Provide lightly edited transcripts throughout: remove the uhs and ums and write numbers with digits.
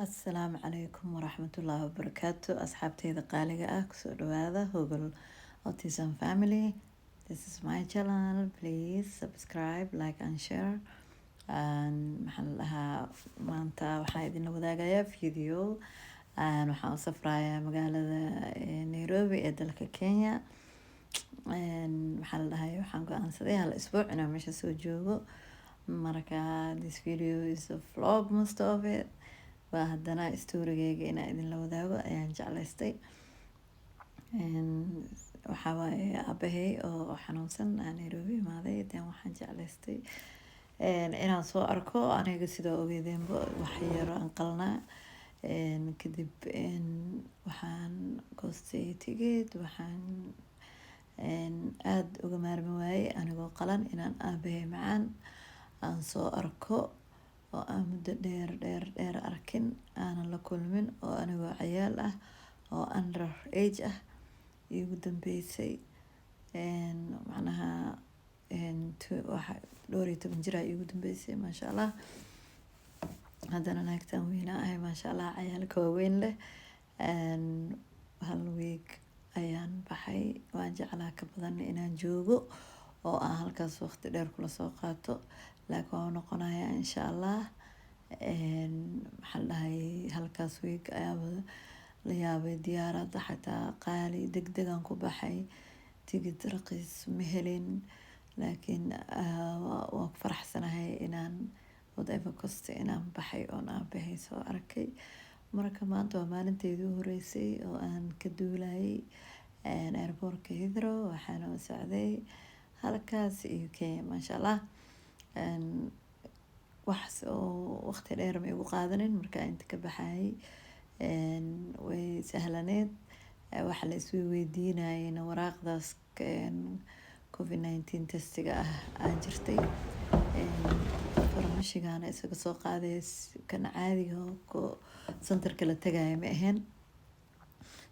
Asalaamu calaykum waraxmatullaahi wabarakaatu asxaabteyda qaaliga ah kusoo dhawaada Hogol Autism Family. This is my channel. Please subscribe, like and share. Maxaan lahaa maanta waxaan idinla wadaagayaa video. Waxaan u safrayaa magaalada Nairobi ee dalka Kenya. Maxaan lahaa waxaan go'aansaday hal isbuuc inaan meesha soo joogo. Marka this video is a vlog most of it. Waa haddana storygeyga inaan idinla wadaago ayaan jeclaystay. Waxaa waaye aabbahay oo xanuunsan aan Nairobi imaaday. Waxaan jeclaystay inaan soo arko aniga sidoo ogeydeenba wax yar aan qalnaa. Kadib waxaan goostay ticket. Waxaan aad uga maarmi waayay anigoo qalan inaan aabbahay macaan aan soo arko oo aan muddo dheer arkin aanan la kulmin oo anigoo cayaal ah oo under age ah igu dambeysay macnaha waxa 12 jir igu dambeysay maasha Allah. Haddana naagtan weynaa ahay maasha Allah, cayaalka waaweyn leh. Hal week ayaan baxay. Waan jeclaa ka badan inaan joogo oo aan halkaas waqti dheer kula soo qaato, laakiin waan noqonayaa insha Allah. Maxaan dhahay halkaas week ayaaba la yaabay diyaaradda xataa qaali degdegan ku baxay, tigid raqiis ma helin, laakiin waa ku faraxsanahay inaan whatever cost inaan baxay oon aabbahay soo arkay. Marka maanta waa maalinteedii ugu horeysay oo aan ka duulayay airportka Heathrow. Waxaana u socday halkaas UK maasha Allah. wax oo waqti dheer ma igu qaadanin marka inta ka baxay. Way sahlaneed. Waxa la iswey weydiinayna waraaqdaas COVID-19 testiga aan jirtay. Farmashigaana isaga soo qaaday kan caadiga oo santarka la tagay ma ahayn.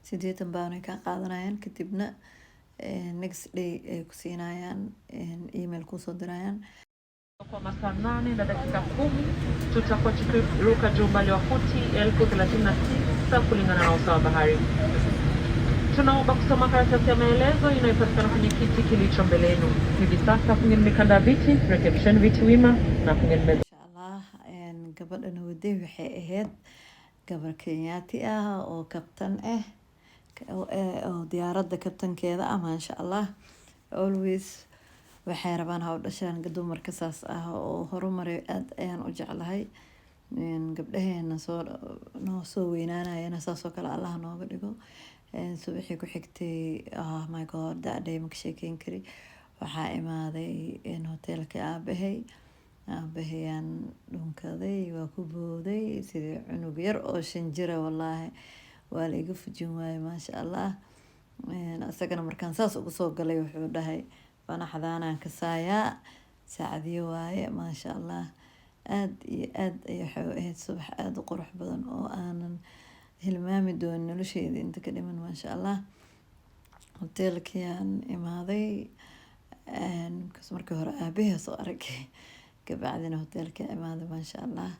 80 baan ka qaadanayaan kadibna next day ay ku siinayaan email ku soo dirayaan. Kwa masaa 8 na dakika 10 tutakuwa tukiruka umbali wa futi 1036 kulingana na usawa bahari. Tunaomba kusoma karatasi ya maelezo inayopatikana kwenye kiti kilicho mbele yenu. Hivi sasa fungeni mikanda ya viti, rekebisheni viti wima na fungeni meza. Inshallah gabadhan waday waxay ahayd gabar Kenyaati ah oo kabtan ah oo diyaaradda kabtankeeda ah maasha Allah. Always waxay rabaan ha u dhashaan dumarka saas ah oo horumaray aad ayaan u jeclahay. Gabdhaheena soo weynaanayana saas oo kale Allah nooga dhigo. Subaxii ku xigtay my god that day ma ka sheekeyn kari. Waxaa imaaday hotelka aabbahay. Aabahayaan dhunkaday waa ku booday sidii cunug yar oo 5 jir ah wallaahi. Waa la iga fujin waayay maasha Allah. Asagana markaan saas ugu soo galay wuxuu dhahay bana xadaanaan ka saayaa saacadiyo waaye maasha Allah. Aad iyo aad ayuu ahayd subax aad u qurux badan oo aanan hilmaami doonin nolosheyda inta ka dhiman maasha Allah. Hotelkiyaan imaaday kas markii hore aabbahay soo arkay kabacdina hotelka imaaday maasha Allah.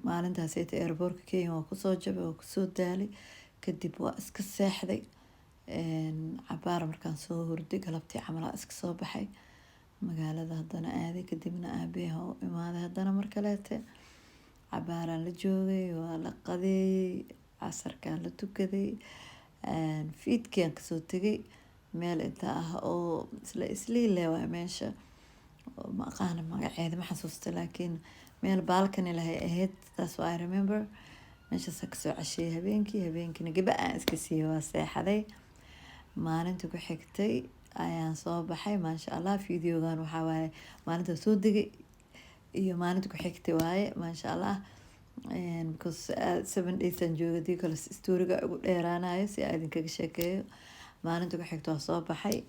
Maalintaas ay airportka Kenya waa ku soo jabay oo ku soo daalay kadib waa iska seexday. Cabaar markaan soo hurday galabtii camal iska soo baxay magaalada haddana aaday kadibna aabbahay oo imaaday haddana mar kaleete cabaaraan la joogay waa la qadeeyay casarkaan la tukaday fiidkiyaan kasoo tegay meel inta ah oo isliile waa meesha ma aqaan magaceeda ma xasuusta laakiin meel balcony lahay ahayd. That's why I remember meeshaas kasoo cashey habeenkiina gaba aan iska siiyay waa seexaday. Maalinta ku xigtay ayaan soo baxay maasha Allah. Videogan waxaa waaye maalinta soo degay iyo maalinta ku xigtay waaye maasha Allah. Because 7 days aan joogay kala storyga ugu dheeraanayo si aan idinkaga sheekeeyo. Maalinta ku xigtay waa soo baxay.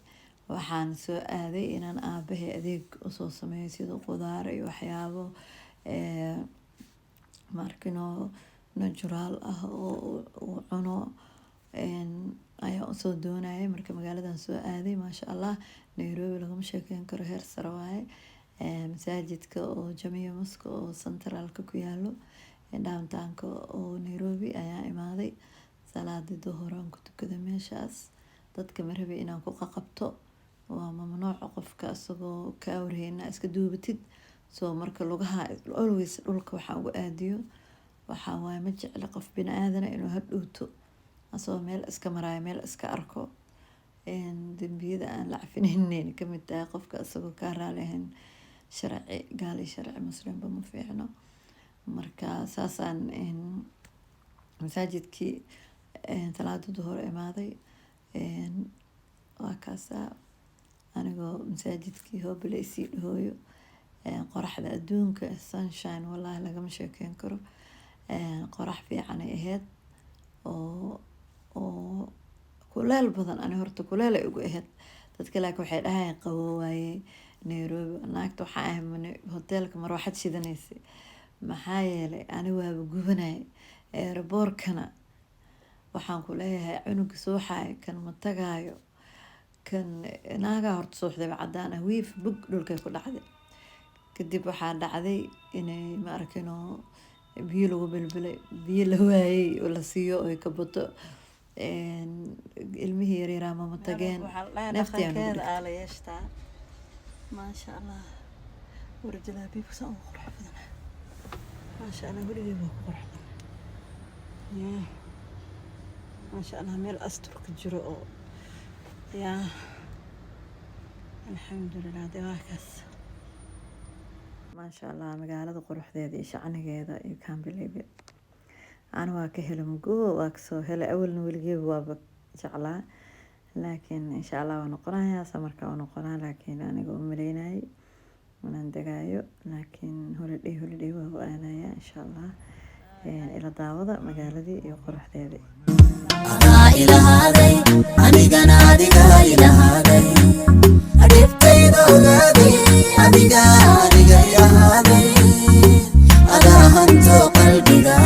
Waxaan soo aaday inaan aabbahay adeeg u soo sameeyo sida qudaar iyo waxyaabo markino natural ah oo cuno ayaa u soo doonayay. Marka magaaladan soo aaday maasha Allah. Nairobi lagama sheekeyn karo, heer sare waaye. Masaajidka oo Jamia Mosque oo centralka ku yaalo downtownka oo Nairobi ayaan imaaday salaadii duhuraan ku tukaday meeshaas dadka ma rabi inaan ku qaqabto waa mamnuuc qofka asagoo ka warheyna iska duubatid soo marka lugaha always dhulka waxaan ugu aadiyo waxaa waaye ma jecli qof bini'aadana inuu hadhowto asoo meel iska maraayo meel iska arko dembiyada aan la cafinaynin ka mid tahay qofka asagoo kaa raalihayn sharci gaal iyo sharci muslimba ma fiicno marka saasaan masaajidkii salaada duhur imaaday waa kaasaa anigoo masaajidkii hoobile isii dhahooyo qoraxda adduunka sunshine wallahi lagama sheekeyn karo qorax fiicanay ahayd oo kuleel badan ani horta kuleel ay ugu ahayd dadka laakiin waxay dhahayaan qabo waaye Nairobi naagta waxaa ahay hoteelka marwaxad shidanaysay maxaa yeelay ani waaba gubanay airportkana waxaan ku leeyahay cunuga suuxaay kan ma tagaayo kan naagaa horta suuxday cadaan ah wiif bug dhulkay ku dhacday kadib waxaa dhacday inay ma arkino biyo lagu bilbilay biyo la waayay oo la siiyo oo ka bato ilmihii yaryar ma tageen nafteeda ala yeeshtaa maasha Allah warjala biibsa oo qurux badan maasha Allah guriga waa qurux badan maasha Allah meel astur ka jiro oo alxamdulillah dawaakas maasha Allah magaalada quruxdeeda iyo shacnigeeda iyo kaambileebe aan waa ka helay mugo waa kasoo helay awalna weligeeba waaba jeclaa laakiin insha Allah waa noqonayaa samarka waa noqonaa laakiin aniga u maleynayay inaan degaayo laakiin holiday waa u aadayaa insha Allah ila daawada magaaladii iyo quruxdeedii ilaahay anigana adiga ilaahay adibtayda ogaadey adiga ilaahay adahanto qalbiga